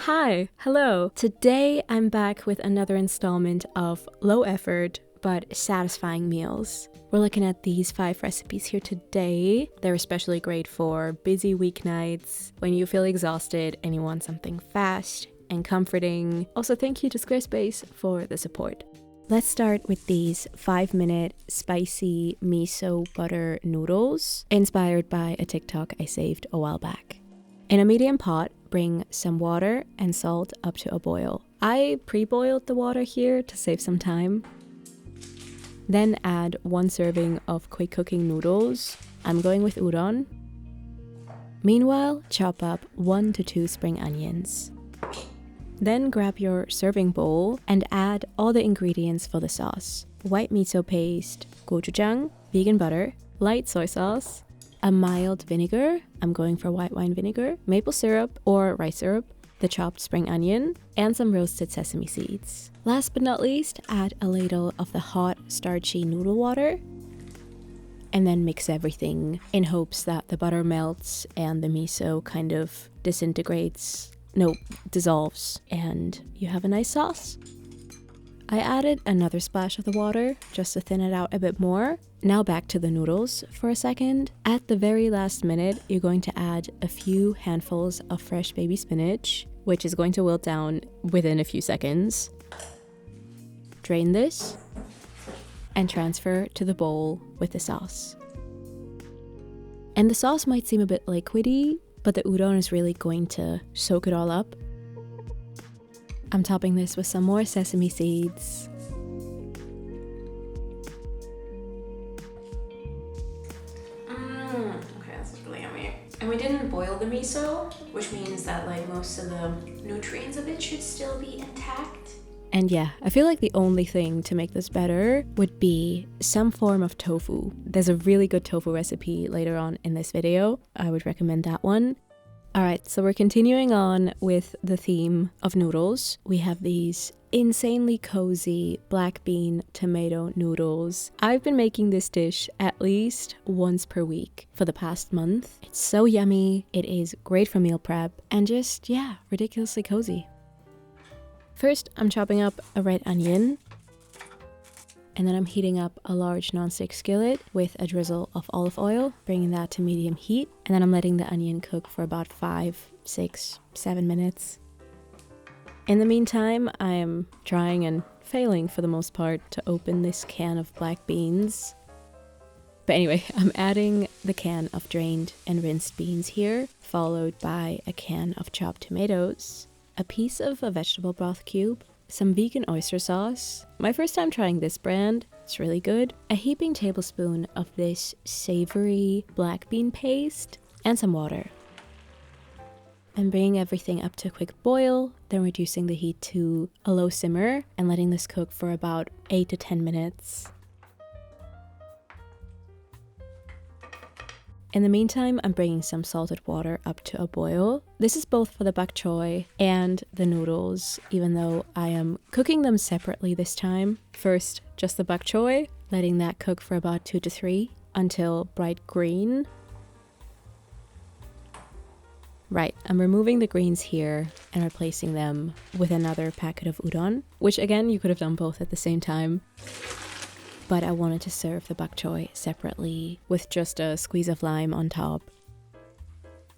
Hi, hello. Today I'm back with another installment of low effort but satisfying meals. We're looking at these 5 recipes here today. They're especially great for busy weeknights, when you feel exhausted and you want something fast and comforting. Also, thank you to Squarespace for the support. Let's start with these 5-minute spicy miso butter noodles, inspired by a TikTok I saved a while back. In a medium pot, bring some water and salt up to a boil. I pre-boiled the water here to save some time. Then add 1 serving of quick cooking noodles. I'm going with udon. Meanwhile, chop up 1 to 2 spring onions. Then grab your serving bowl and add all the ingredients for the sauce. White miso paste, gochujang, vegan butter, light soy sauce, a mild vinegar, I'm going for white wine vinegar, maple syrup or rice syrup, the chopped spring onion, and some roasted sesame seeds. Last but not least, add a ladle of the hot, starchy noodle water, and then mix everything in hopes that the butter melts and the miso kind of dissolves, and you have a nice sauce. I added another splash of the water just to thin it out a bit more. Now back to the noodles for a second. At the very last minute, you're going to add a few handfuls of fresh baby spinach, which is going to wilt down within a few seconds. Drain this and transfer to the bowl with the sauce. And the sauce might seem a bit liquidy, but the udon is really going to soak it all up. I'm topping this with some more sesame seeds. Okay, that's really yummy. And we didn't boil the miso, which means that like most of the nutrients of it should still be intact. And yeah, I feel like the only thing to make this better would be some form of tofu. There's a really good tofu recipe later on in this video. I would recommend that one. Alright, so we're continuing on with the theme of noodles. We have these insanely cozy black bean tomato noodles. I've been making this dish at least once per week for the past month. It's so yummy, it is great for meal prep, and just, yeah, ridiculously cozy. First, I'm chopping up a red onion, and then I'm heating up a large nonstick skillet with a drizzle of olive oil, bringing that to medium heat, and then I'm letting the onion cook for about 5, 6, 7 minutes. In the meantime, I'm trying and failing for the most part to open this can of black beans. But anyway, I'm adding the can of drained and rinsed beans here, followed by a can of chopped tomatoes, a piece of a vegetable broth cube, some vegan oyster sauce. My first time trying this brand, it's really good. A heaping tablespoon of this savory black bean paste, and some water. I'm bringing everything up to a quick boil, then reducing the heat to a low simmer and letting this cook for about 8 to 10 minutes. In the meantime, I'm bringing some salted water up to a boil. This is both for the bok choy and the noodles, even though I am cooking them separately this time. First, just the bok choy, letting that cook for about 2 to 3 until bright green. Right, I'm removing the greens here and replacing them with another packet of udon, which again, you could have done both at the same time. But I wanted to serve the bok choy separately with just a squeeze of lime on top.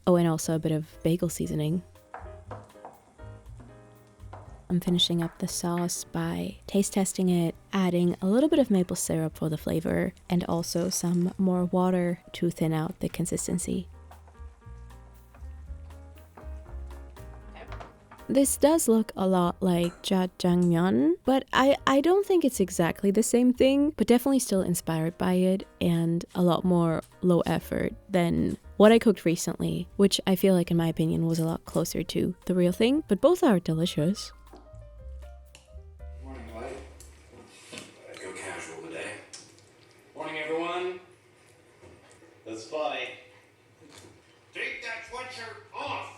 Oh, and also a bit of bagel seasoning. I'm finishing up the sauce by taste testing it, adding a little bit of maple syrup for the flavor, and also some more water to thin out the consistency. This does look a lot like jjajangmyeon, but I don't think it's exactly the same thing, but definitely still inspired by it and a lot more low effort than what I cooked recently, which I feel like in my opinion was a lot closer to the real thing, but both are delicious. Morning, White. I'd go casual today. Morning, everyone. That's funny. Take that sweatshirt off!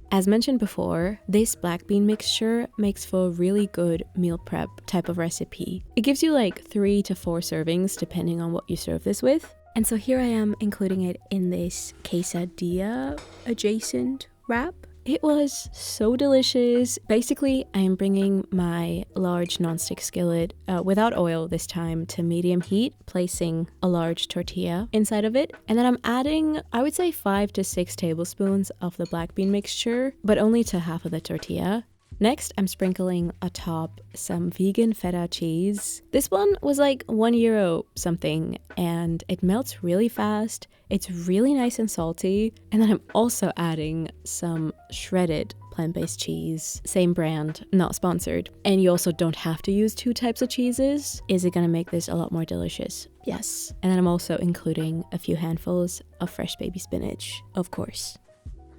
As mentioned before, this black bean mixture makes for a really good meal prep type of recipe. It gives you like 3 to 4 servings depending on what you serve this with. And so here I am including it in this quesadilla adjacent wrap. It was so delicious. Basically, I'm bringing my large nonstick skillet without oil this time to medium heat, placing a large tortilla inside of it. And then I'm adding, I would say 5 to 6 tablespoons of the black bean mixture, but only to half of the tortilla. Next, I'm sprinkling atop some vegan feta cheese. This one was like €1 something, and it melts really fast. It's really nice and salty. And then I'm also adding some shredded plant-based cheese. Same brand, not sponsored. And you also don't have to use 2 types of cheeses. Is it gonna make this a lot more delicious? Yes. And then I'm also including a few handfuls of fresh baby spinach, of course.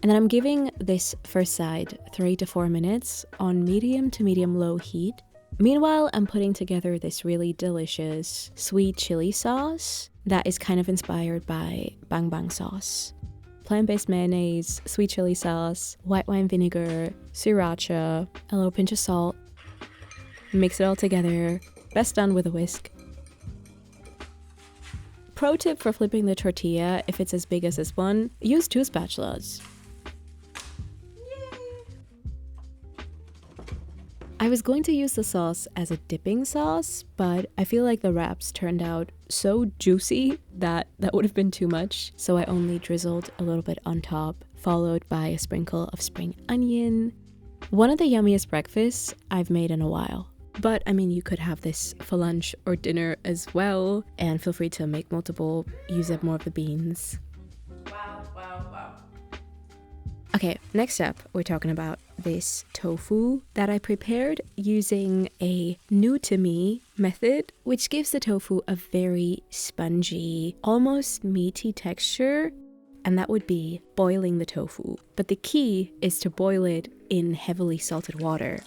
And then I'm giving this first side 3 to 4 minutes on medium to medium low heat. Meanwhile, I'm putting together this really delicious sweet chili sauce that is kind of inspired by bang bang sauce. Plant-based mayonnaise, sweet chili sauce, white wine vinegar, sriracha, a little pinch of salt. Mix it all together, best done with a whisk. Pro tip for flipping the tortilla, if it's as big as this one, use 2 spatulas. I was going to use the sauce as a dipping sauce, but I feel like the wraps turned out so juicy that would have been too much, so I only drizzled a little bit on top, followed by a sprinkle of spring onion. One of the yummiest breakfasts I've made in a while. But I mean, you could have this for lunch or dinner as well, and feel free to make multiple, use up more of the beans. Wow. Okay, next up, we're talking about this tofu that I prepared using a new to me method, which gives the tofu a very spongy, almost meaty texture, and that would be boiling the tofu. But the key is to boil it in heavily salted water.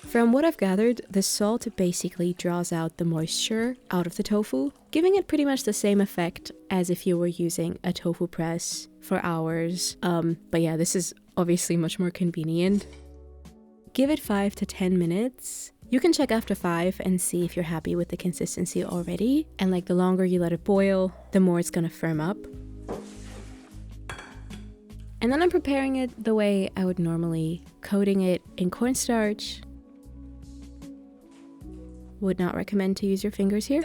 From what I've gathered, the salt basically draws out the moisture out of the tofu, giving it pretty much the same effect as if you were using a tofu press for hours. But yeah, this is obviously much more convenient. Give it 5 to 10 minutes. You can check after 5 and see if you're happy with the consistency already. And like the longer you let it boil, the more it's gonna firm up. And then I'm preparing it the way I would normally, coating it in cornstarch. Would not recommend to use your fingers here.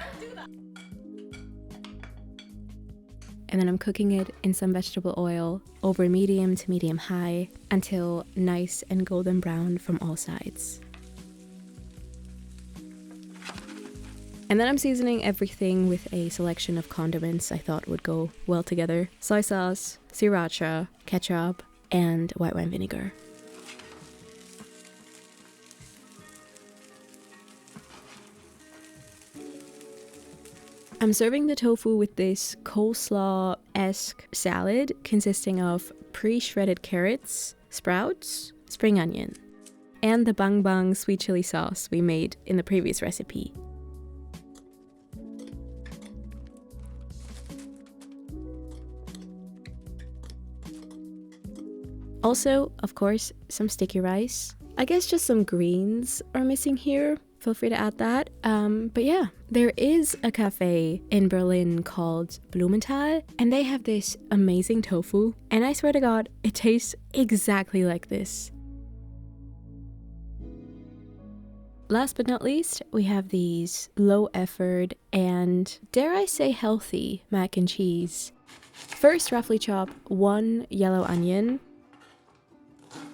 And then I'm cooking it in some vegetable oil over medium to medium high until nice and golden brown from all sides. And then I'm seasoning everything with a selection of condiments I thought would go well together. Soy sauce, sriracha, ketchup, and white wine vinegar. I'm serving the tofu with this coleslaw-esque salad consisting of pre-shredded carrots, sprouts, spring onion, and the bang bang sweet chili sauce we made in the previous recipe. Also, of course, some sticky rice. I guess just some greens are missing here. Feel free to add that. But yeah, there is a cafe in Berlin called Blumenthal, and they have this amazing tofu, and I swear to God, it tastes exactly like this. Last but not least, we have these low effort and, dare I say, healthy mac and cheese. First, roughly chop 1 yellow onion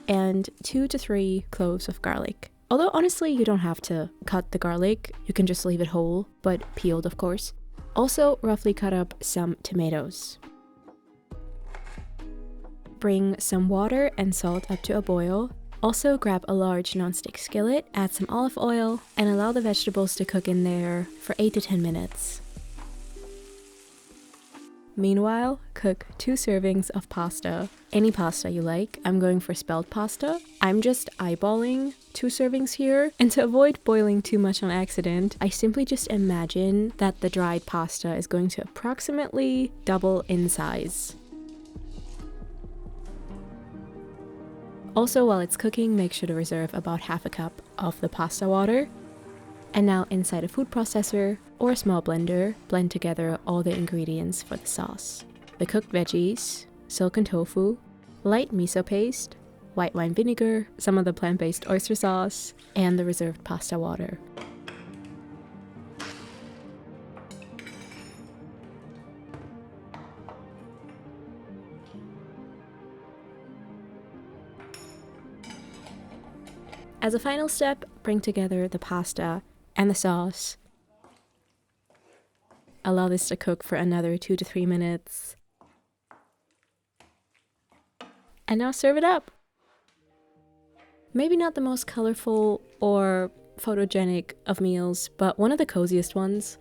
and 2 to 3 cloves of garlic. Although honestly, you don't have to cut the garlic, you can just leave it whole, but peeled of course. Also, roughly cut up some tomatoes. Bring some water and salt up to a boil. Also grab a large non-stick skillet, add some olive oil, and allow the vegetables to cook in there for 8 to 10 minutes. Meanwhile, cook 2 servings of pasta, any pasta you like. I'm going for spelt pasta. I'm just eyeballing 2 servings here, and to avoid boiling too much on accident, I simply just imagine that the dried pasta is going to approximately double in size. Also, while it's cooking, make sure to reserve about half a cup of the pasta water. And now inside a food processor or a small blender, blend together all the ingredients for the sauce. The cooked veggies, silken tofu, light miso paste, white wine vinegar, some of the plant-based oyster sauce, and the reserved pasta water. As a final step, bring together the pasta and the sauce. Allow this to cook for another 2 to 3 minutes. And now serve it up. Maybe not the most colorful or photogenic of meals, but one of the coziest ones.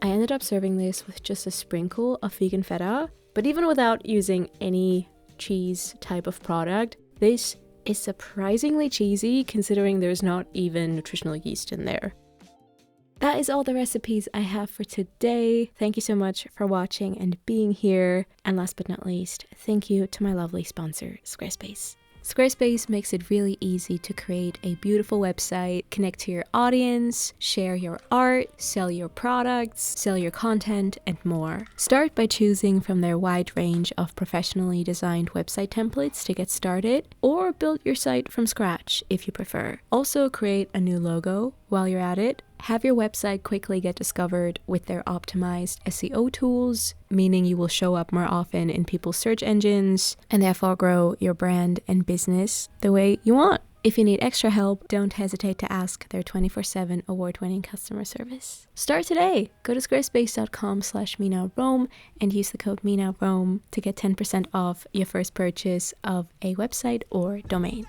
I ended up serving this with just a sprinkle of vegan feta, but even without using any cheese type of product, this is surprisingly cheesy considering there's not even nutritional yeast in there. That is all the recipes I have for today. Thank you so much for watching and being here. And last but not least, thank you to my lovely sponsor, Squarespace. Squarespace makes it really easy to create a beautiful website, connect to your audience, share your art, sell your products, sell your content, and more. Start by choosing from their wide range of professionally designed website templates to get started, or build your site from scratch if you prefer. Also, create a new logo while you're at it. Have your website quickly get discovered with their optimized SEO tools, meaning you will show up more often in people's search engines and therefore grow your brand and business the way you want. If you need extra help, don't hesitate to ask their 24/7 award-winning customer service. Start today. Go to squarespace.com/MeNowRome and use the code MeNowRome to get 10% off your first purchase of a website or domain.